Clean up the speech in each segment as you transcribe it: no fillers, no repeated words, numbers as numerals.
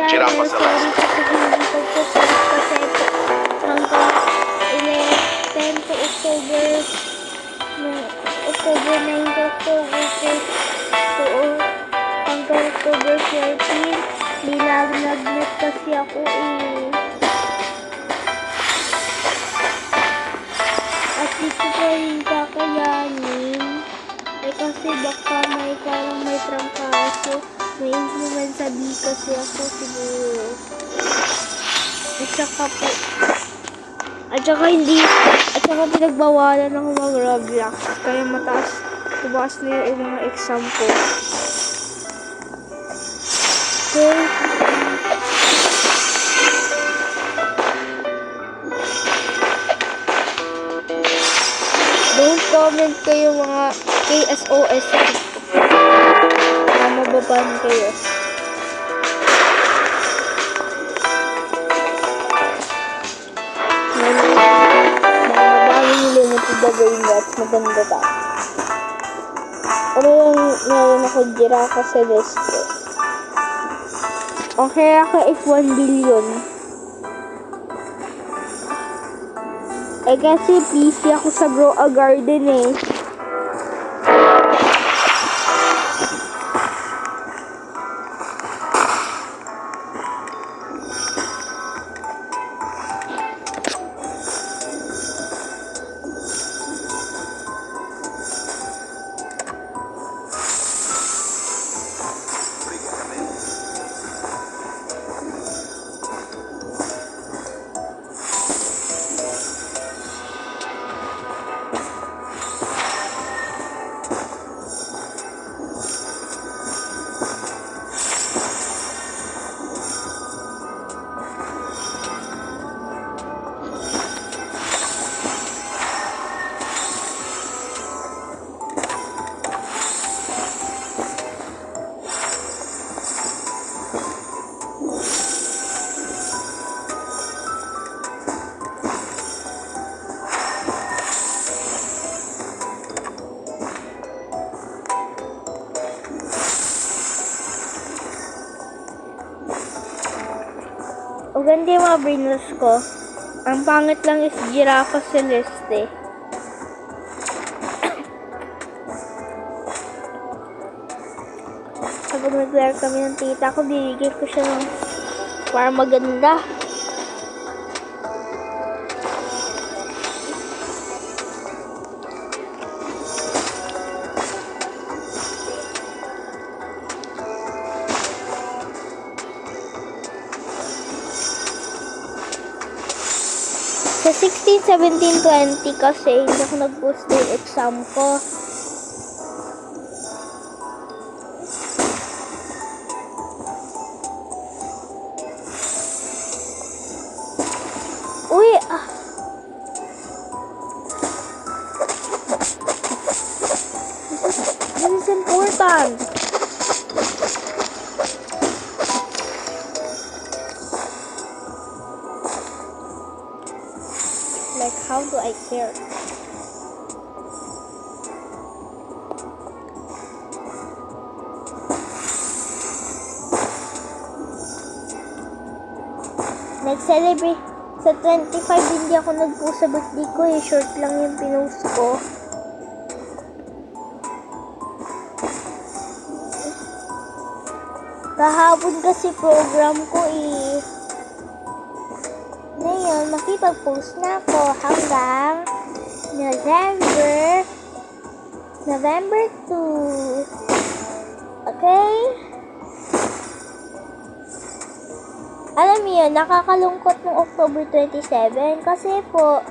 channel. Sorry po kung hindi pagpo-post kasi hanggang 10 to October, October 9 to October 6 to hanggang October 14. Di nag-net kasi ako At dito po yung kakayanin. Kasi baka parang may trangkaso. May influence sa B kasi ako siguro. At saka pinagbawalan ng mga Roblox. Kaya tumaas na yung mga exam ko. Okay. Don't comment kayo mga KSOS. Mababan kayo. Mababan yung limit to the brain that's maganda ba. Ano yung meron ako Giraffe Celeste. Okay ako if 1 billion. Kasi busy ako sa Grow a Garden Ganda yung mga brainless ko. Ang pangit lang is Giraffe Celeste. Kapag nag-wear kami ng tita ko, bibigyan ko siya ng para maganda. Sa 16, 17, 20 kasi hindi ako nag-post ng exam ko. Uy! This is important. Like, how do I care? Nag-celebrate. Sa 25, hindi ako nag-post sa birthday ko short lang yung pinost ko. Kahapon kasi program ko Ngayon, makipag-post na ako hanggang November 2. Okay? Alam niyo, nakakalungkot ng October 27 kasi po,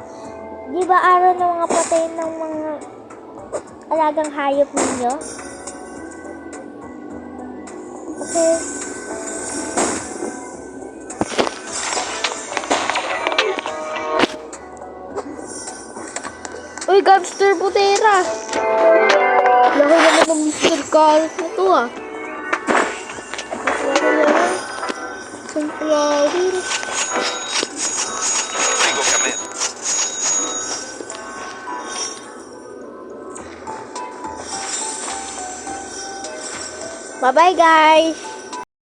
di ba araw ng mga patay ng mga alagang hayop ninyo? Okay? Uy, Gabster Putera! Laki naman ng Mr. Carrot na to Sunflower. Bye-bye, guys!